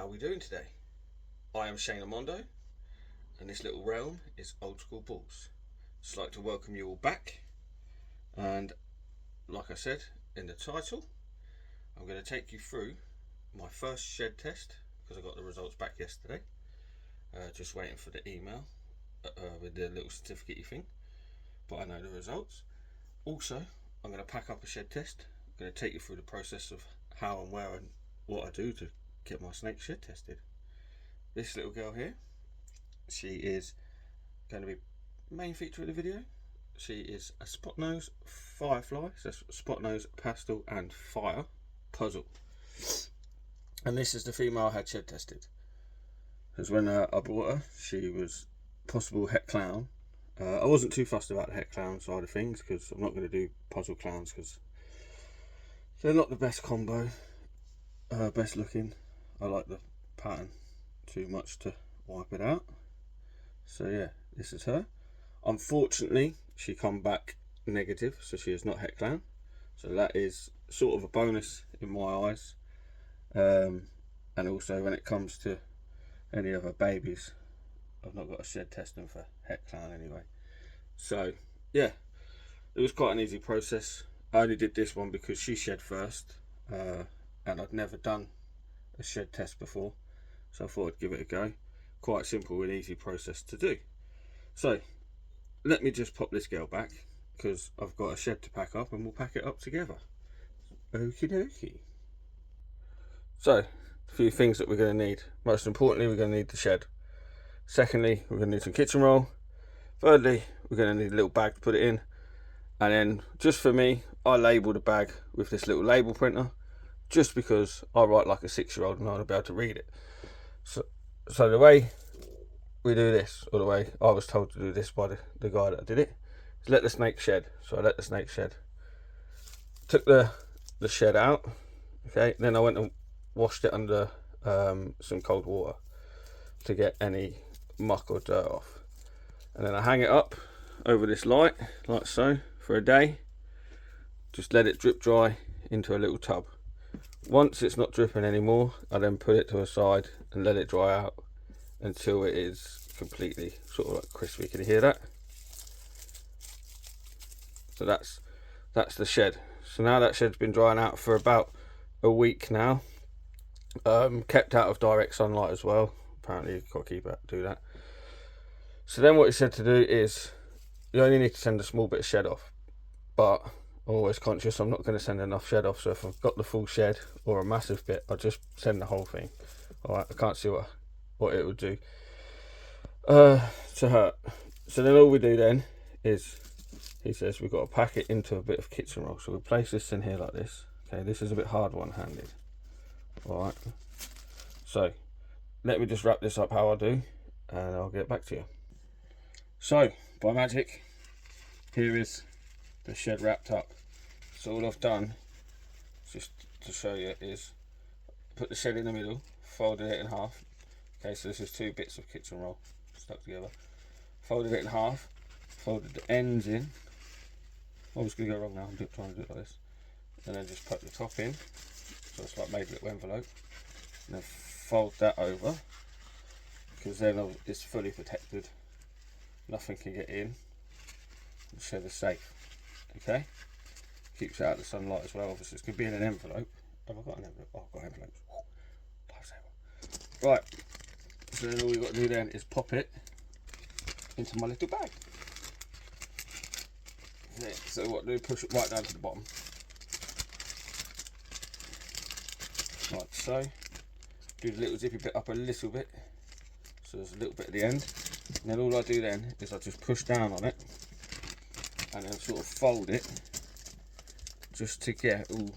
we doing today? I am Shane Amondo, and this little realm is Old School Balls. Just like to welcome you all back, and like I said in the title, I'm going to take you through my first shed test because I got the results back yesterday. Just waiting for the email with the little certificate thing, but I know the results. Also, I'm going to pack up a shed test. I'm going to take you through the process of how and where and what I do to get my snake shed tested. This little girl here, she is going to be main feature of the video. She is a spot nose firefly, so spot nose pastel and fire puzzle. And this is the female I had shed tested. Because when I bought her, she was possible het clown. I wasn't too fussed about the het clown side of things because I'm not going to do puzzle clowns because they're not the best combo, best looking. I like the pattern too much to wipe it out. So yeah, this is her. Unfortunately, she come back negative, so she is not het clown. So that is sort of a bonus in my eyes. And also when it comes to any other babies, I've not got a shed testing for het clown anyway. So yeah, it was quite an easy process. I only did this one because she shed first, and I'd never done a shed test before, so I thought I'd give it a go. Quite simple and easy process to do. So let me just pop this girl back because I've got a shed to pack up and we'll pack it up together. Okie dokie. So, a few things that we're going to need. Most importantly, we're going to need the shed. Secondly, we're going to need some kitchen roll. Thirdly, we're going to need a little bag to put it in. And then, just for me, I label the bag with this little label printer just because I write like a 6-year-old and I want to be able to read it. So the way we do this, or the way I was told to do this by the guy that did it, is let the snake shed. So I let the snake shed. Took the shed out, okay, then I went and washed it under some cold water to get any muck or dirt off. And then I hang it up over this light, like so, for a day. Just let it drip dry into a little tub. Once it's not dripping anymore, I then put it to a side and let it dry out until it is completely sort of like crispy. Can you hear that? So that's the shed. So now that shed's been drying out for about a week now. Kept out of direct sunlight as well. Apparently you've got to keep it, do that. So then what he said to do is you only need to send a small bit of shed off, but I'm always conscious I'm not going to send enough shed off, so if I've got the full shed or a massive bit, I'll just send the whole thing. Alright, I can't see what it would do to hurt. So then all we do then is, he says we've got to pack it into a bit of kitchen roll. So we place this in here like this. Okay, this is a bit hard one-handed. Alright, so let me just wrap this up how I do and I'll get back to you. So, by magic, here is the shed wrapped up. So all I've done, just to show you, is put the shed in the middle, folded it in half. Okay, so this is 2 bits of kitchen roll stuck together. Folded it in half, folded the ends in. I was going to go wrong now, I'm trying to do it like this. And then just put the top in, so it's like made a little envelope. And then fold that over, because then it's fully protected. Nothing can get in. The shed is safe. Okay? Keeps it out of the sunlight as well. Obviously, it's going to be in an envelope. Have I got an envelope? Oh, I've got envelopes. Lifesaver. Right. So then all we've got to do then is pop it into my little bag. Okay, so what do? Push it right down to the bottom. Like so. Do the little zippy bit up a little bit. So there's a little bit at the end. And then all I do then is I just push down on it and then sort of fold it just to get all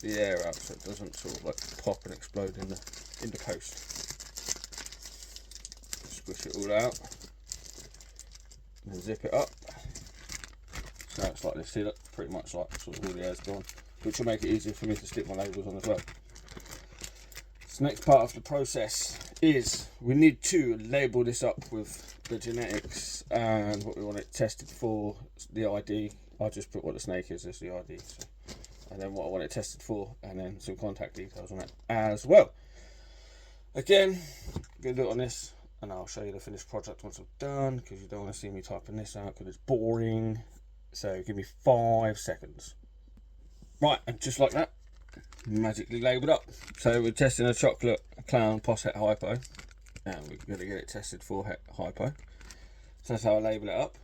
the air out so it doesn't sort of like pop and explode in the post. Squish it all out and then zip it up. So it's like this, see that? Pretty much like sort of all the air's gone, which will make it easier for me to stick my labels on as well. So next part of the process is we need to label this up with the genetics and what we want it tested for, the ID. I'll just put what the snake is as the ID, so, and then what I want it tested for, and then some contact details on it as well. Again, I'm going to do it on this, and I'll show you the finished product once I'm done, because you don't want to see me typing this out because it's boring. So give me 5 seconds. Right, and just like that, magically labelled up. So we're testing a chocolate clown Posset Hypo, and we're going to get it tested for hypo. So that's how I label it up,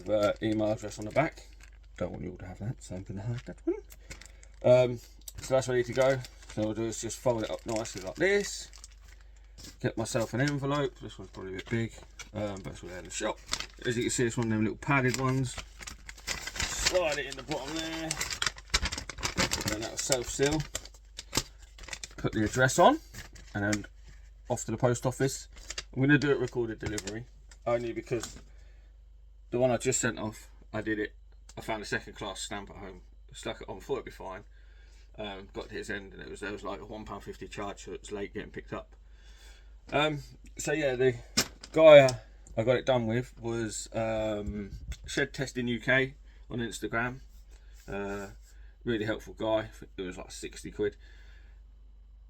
with an email address on the back. Don't want you all to have that, so I'm going to hide that one. So that's ready to go. So what I'll do is just fold it up nicely like this. Get myself an envelope. This one's probably a bit big, but it's all there in the shop. As you can see, it's one of them little padded ones. Slide it in the bottom there, and then that'll self-seal. Put the address on, and then off to the post office. I'm going to do it recorded delivery, only because the one I just sent off, I found a second class stamp at home, stuck it on, thought it'd be fine. Got to his end, and there was like a £1.50 charge, so it was late getting picked up. So yeah, the guy I got it done with was Shed Testing UK on Instagram. Really helpful guy. It was like 60 quid.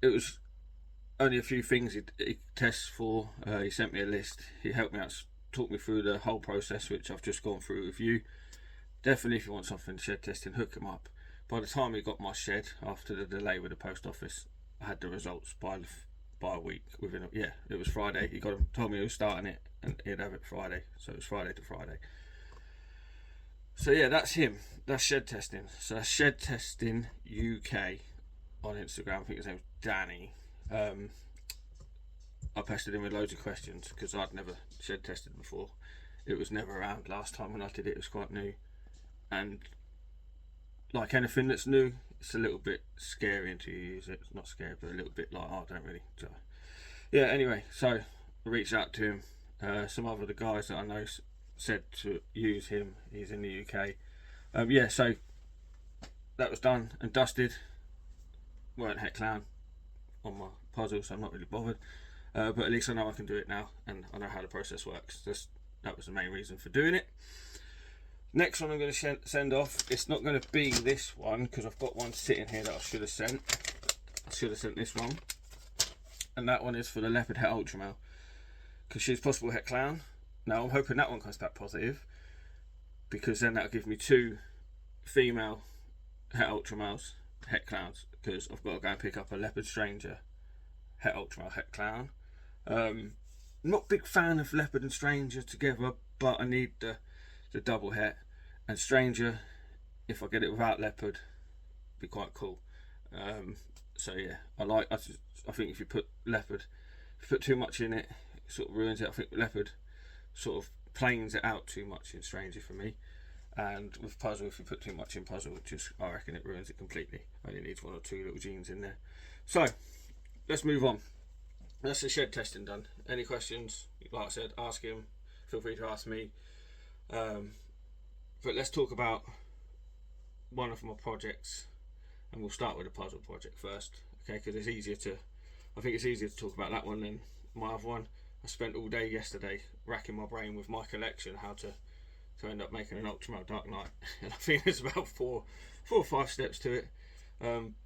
It was only a few things he tests for. He sent me a list. He helped me out, talked me through the whole process, which I've just gone through with you. Definitely, if you want something shed testing, hook him up. By the time he got my shed, after the delay with the post office, I had the results by a week. It was Friday. He told me he was starting it, and he'd have it Friday. So it was Friday to Friday. So yeah, that's him. That's Shed Testing. So that's Shed Testing UK on Instagram. I think his name's Danny. I pestered him with loads of questions because I'd never shed tested before. It was never around last time when I did it. It was quite new, and like anything that's new, it's a little bit scary until you use it. It's not scary, but a little bit like, oh, I don't really. So, yeah, anyway, so I reached out to him. Some other the guys that I know said to use him. He's in the UK. Yeah, so that was done and dusted. Weren't Het Clown on my puzzle, so I'm not really bothered. But at least I know I can do it now, and I know how the process works. That was the main reason for doing it. Next one I'm going to send off, it's not going to be this one, because I've got one sitting here that I should have sent. I should have sent this one. And that one is for the Leopard Het Ultramale, because she's possible Het Clown. Now I'm hoping that one comes back positive, because then that'll give me 2 female Het Ultramales, Het Clowns, because I've got to go and pick up a Leopard Stranger Het Ultramale Het Clown. Not a big fan of Leopard and Stranger together, but I need the double Het, and Stranger, if I get it without Leopard, be quite cool. So yeah, I think if you put Leopard, if you put too much in it, it sort of ruins it. I think Leopard sort of planes it out too much in Stranger for me, and with Puzzle, if you put too much in Puzzle, I reckon it ruins it completely. Only needs 1 or 2 little genes in there. So let's move on. That's the shed testing done. Any questions, like I said, ask him. Feel free to ask me. But let's talk about one of my projects, and we'll start with the puzzle project first, okay? Because I think it's easier to talk about that one than my other one. I spent all day yesterday racking my brain with my collection, how to end up making an Ultramale Dark Knight, and I think there's about 4 or 5 steps to it,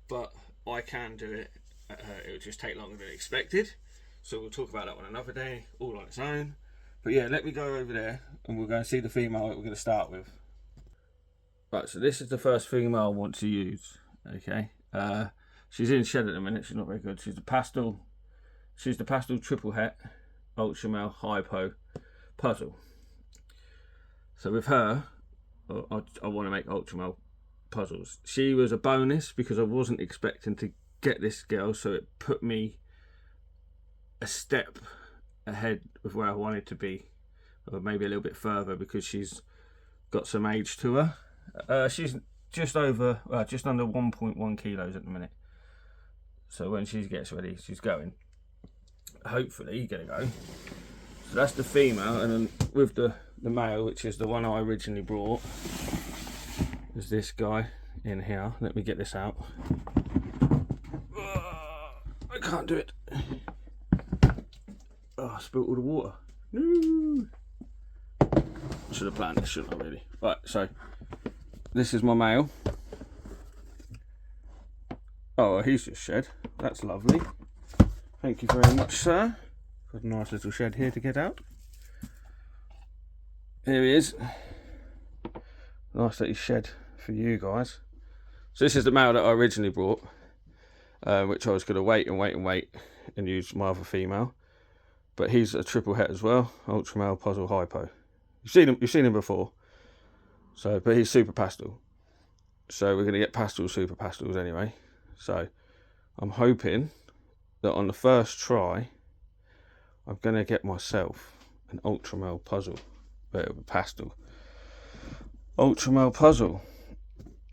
but I can do it. It would just take longer than expected, so we'll talk about that one another day, all on its own. But yeah, let me go over there and we'll go and see the female that we're going to start with. Right, so this is the first female I want to use. Okay, she's in shed at the minute. She's not very good. She's the pastel triple Het Ultramale Hypo puzzle. So with her, I want to make Ultramale puzzles. She was a bonus because I wasn't expecting to get this girl, so it put me a step ahead of where I wanted to be, or maybe a little bit further, because she's got some age to her. She's just under 1.1 kilos at the minute, so when she gets ready, she's going, hopefully gonna go. So that's the female, and then with the male, which is the one I originally brought, is this guy in here. Let me get this out. I can't do it. Oh, I spilled all the water. No. I should have planned this, shouldn't I, really? Right, so this is my male. Oh, he's just shed. That's lovely. Thank you very much, sir. Got a nice little shed here to get out. Here he is. Nice little shed for you guys. So this is the male that I originally brought, which I was going to wait and use my other female. But he's a triple het as well, ultra male puzzle hypo. You've seen him before. So, but he's super pastel. So we're going to get pastel super pastels anyway. So I'm hoping that on the first try, I'm going to get myself an ultra male puzzle, but it'll be pastel. Ultra male puzzle.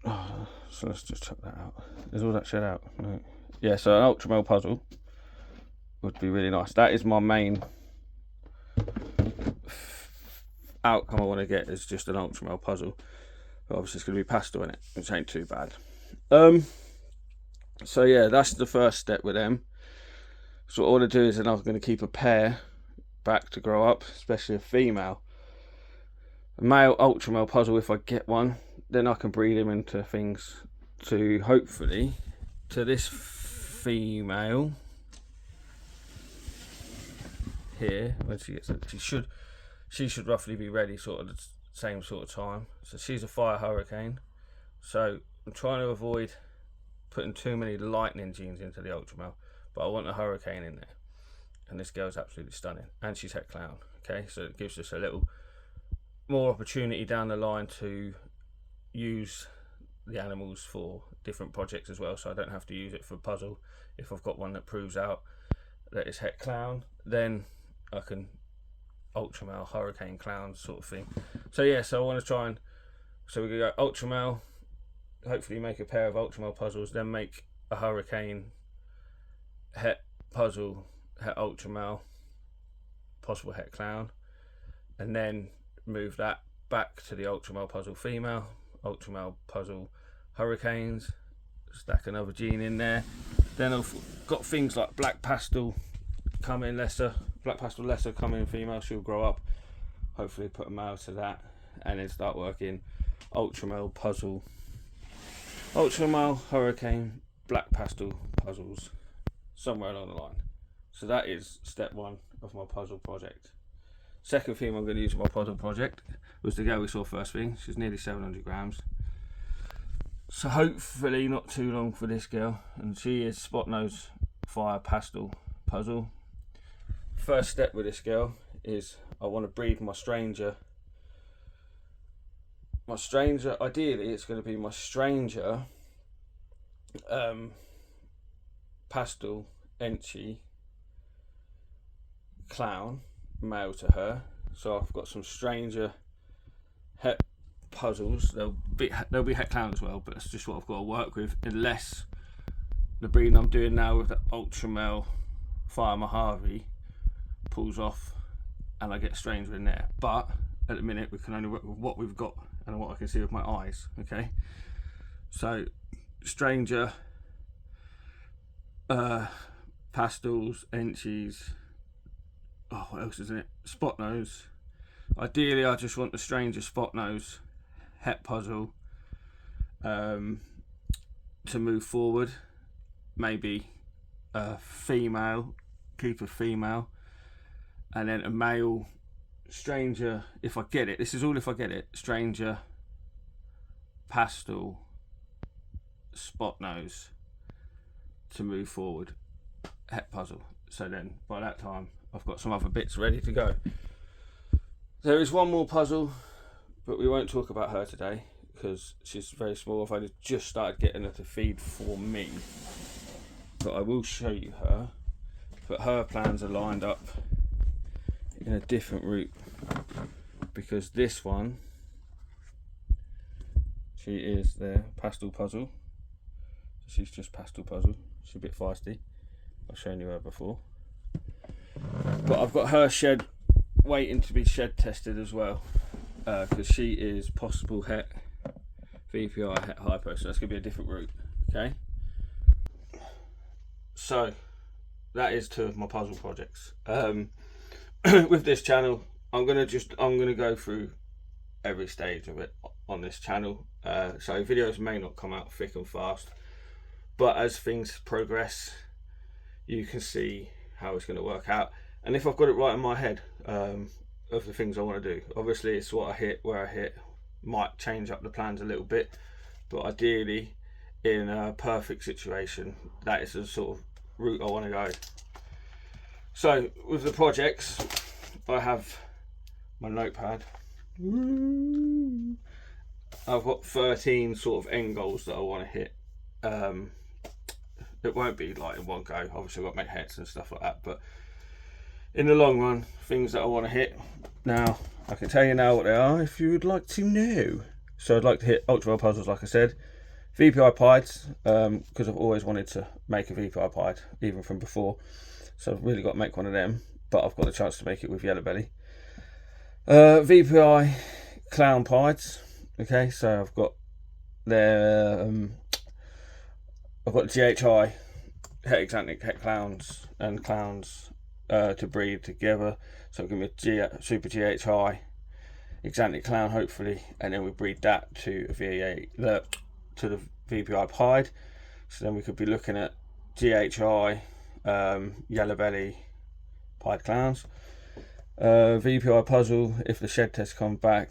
Oh, so let's just check that out. Is all that shit out? No. Yeah, so an ultra male puzzle would be really nice. That is my main outcome I want to get, is just an ultra male puzzle. But obviously it's going to be pastel in it, which ain't too bad. So yeah, that's the first step with them. So what I want to do is then I'm going to keep a pair back to grow up, especially a female. A male ultra male puzzle, if I get one, then I can breed him into things to hopefully to this female here. When she gets it, she should roughly be ready sort of the same sort of time. So she's a fire hurricane. So I'm trying to avoid putting too many lightning genes into the ultra male, but I want a hurricane in there. And this girl's absolutely stunning, and she's het clown. Okay, so it gives us a little more opportunity down the line to use the animals for different projects as well, so I don't have to use it for puzzle. If I've got one that proves out that it's het clown, then I can ultra male hurricane clown sort of thing. So yeah, so I want to try and, so we're gonna go ultra male, hopefully make a pair of ultra male puzzles, then make a hurricane het puzzle, het ultra male, possible het clown, and then move that back to the ultra male puzzle female, ultra male puzzle hurricanes, stack another gene in there. Then I've got things like black pastel coming, black pastel lesser coming female, she'll grow up, hopefully put a male to that, and then start working ultra male puzzle, ultra male hurricane black pastel puzzles somewhere along the line. So that is step one of my puzzle project. Second thing I'm going to use in my puzzle project was the girl we saw first thing. She's nearly 700 grams. So hopefully not too long for this girl. And she is Spot Nose Fire Pastel Puzzle. First step with this girl is I want to breed my stranger. My stranger, ideally it's going to be my stranger pastel Enchi clown, male to her. So I've got some stranger het puzzles. They'll be het clown as well, but that's just what I've got to work with, unless the breeding I'm doing now with the ultra male Fire Mojave pulls off and I get a stranger in there. But at the minute we can only work with what we've got and what I can see with my eyes. Okay, so stranger pastels, Enchies, oh, what else is in it? Spot Nose. Ideally I just want the stranger Spot Nose het puzzle to move forward. Maybe a female, keep a female, and then a male stranger, if I get it, this is all if I get it, stranger pastel Spot Nose to move forward het puzzle. So then by that time I've got some other bits ready to go. There is one more puzzle, but we won't talk about her today because she's very small. I've only just started getting her to feed for me, but I will show you her. But her plans are lined up in a different route, because this one, she is their pastel puzzle. She's just pastel puzzle. She's a bit feisty. I've shown you her before. But I've got her shed waiting to be shed tested as well, because she is possible het VPI het hypo, so that's going to be a different route. Okay, so that is two of my puzzle projects. With this channel, I'm gonna go through every stage of it on this channel. So videos may not come out thick and fast, but as things progress, you can see how it's going to work out. And if I've got it right in my head of the things I want to do, obviously it's what I hit, where I hit, might change up the plans a little bit, but ideally in a perfect situation, that is the sort of route I want to go. So with the projects, I have my notepad. I've got 13 sort of end goals that I want to hit. It won't be like in one go, obviously I've got to make heads and stuff like that, but in the long run, things that I want to hit. Now, I can tell you now what they are if you would like to know. So I'd like to hit Ultramel puzzles, like I said. VPI pieds, because I've always wanted to make a VPI pied, even from before. So I've really got to make one of them, but I've got the chance to make it with Yellow Belly. VPI clown pieds. Okay, so I've got their I've got GHI Het Exantic Het Clowns and Clowns to breed together. So I'm going to be a Super GHI Exantic Clown, hopefully, and then we breed that to the VPI pied. So then we could be looking at GHI Yellow Belly pied clowns. VPI puzzle, if the shed test come back,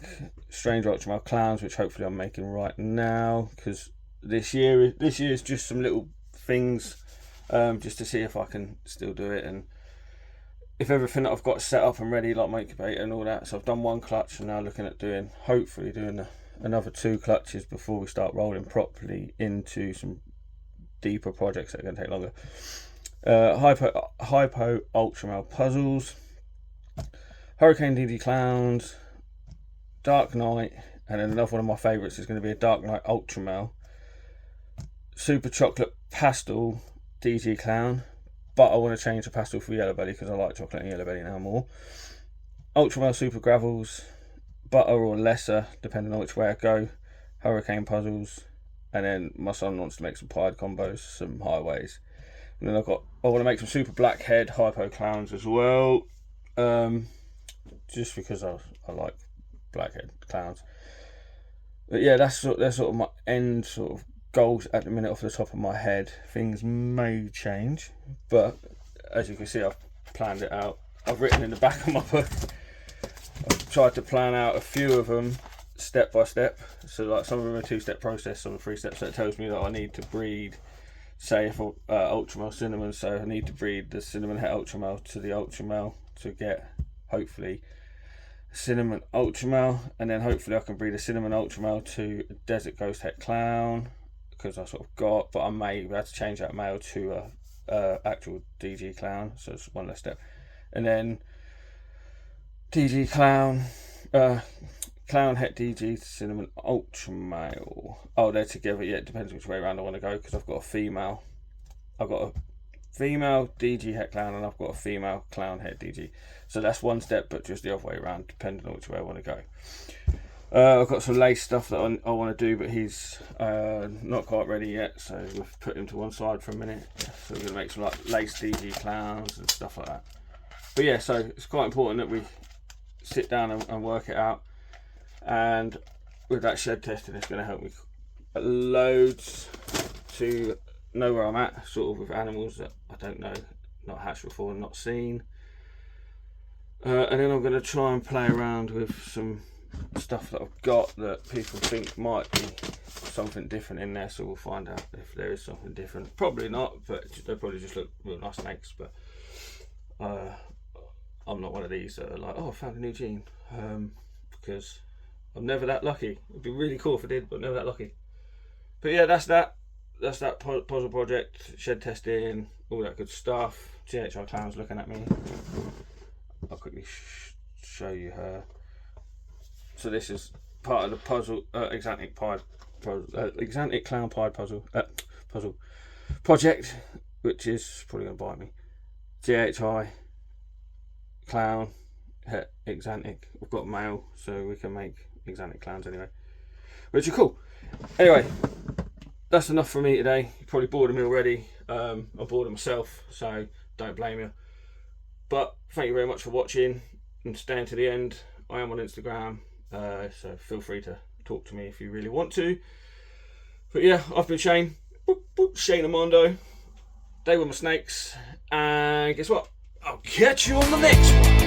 Stranger Ultramel clowns, which hopefully I'm making right now, because this year is just some little things, just to see if I can still do it, and if everything that I've got set up and ready, like my incubator and all that. So I've done one clutch, and now looking at hopefully doing another 2 clutches before we start rolling properly into some deeper projects that are going to take longer. Hypo Ultramel puzzles, Hurricane DD clowns, Dark Knight, and then another one of my favourites is going to be a Dark Knight Ultramel, Super Chocolate Pastel DG clown, but I want to change the pastel for Yellow Belly because I like chocolate and Yellow Belly now more. Ultramel Super Gravels, butter or lesser depending on which way I go, Hurricane puzzles, and then my son wants to make some pied combos, some highways, and then I want to make some Super Blackhead Hypo clowns as well. Just because I like blackhead clowns. But yeah, that's sort of my end sort of goals at the minute off the top of my head. Things may change, but as you can see, I've planned it out. I've written in the back of my book. I've tried to plan out a few of them step by step. So like some of them are 2-step process, some are 3 steps. So it tells me that I need to breed, say if Ultramel cinnamon, so I need to breed the cinnamon het Ultramel to the Ultramel to get hopefully cinnamon Ultramel, and then hopefully I can breed a cinnamon Ultramel to a Desert Ghost Het Clown, because I sort of got, but I may be able to change that male to a actual DG clown, so it's one less step, and then DG clown, clown het DG to cinnamon Ultramel. Oh, they're together. Yeah, it depends which way around I want to go, because I've got a female DG het clown, and I've got a female clown het DG. So that's one step, but just the other way around, depending on which way I want to go. I've got some lace stuff that I want to do, but he's not quite ready yet, so we've put him to one side for a minute. So we're going to make some like lace DG clowns and stuff like that. But yeah, so it's quite important that we sit down and work it out. And with that shed testing, it's going to help me loads to know where I'm at, sort of with animals that I don't know, not hatched before, not seen. And then I'm going to try and play around with some stuff that I've got that people think might be something different in there, so we'll find out if there is something different. Probably not, but they probably just look real nice snakes. But I'm not one of these that are like, oh, I found a new gene, because I'm never that lucky. It'd be really cool if I did, but never that lucky. But yeah, that's that puzzle project, shed testing, all that good stuff. GHI Clown's looking at me. I'll quickly show you her. So this is part of the puzzle, Exantic Clown Pied puzzle project, which is probably going to bite me. GHI Clown Het Exantic. We've got male, so we can make Exantic clowns anyway, which are cool. Anyway, that's enough for me today. You're probably bored of me already. I'm bored of myself, so don't blame you. But thank you very much for watching and staying to the end. I am on Instagram, so feel free to talk to me if you really want to. But yeah, I've been Shane. Shane Amondo. They were my snakes, and guess what? I'll catch you on the next one.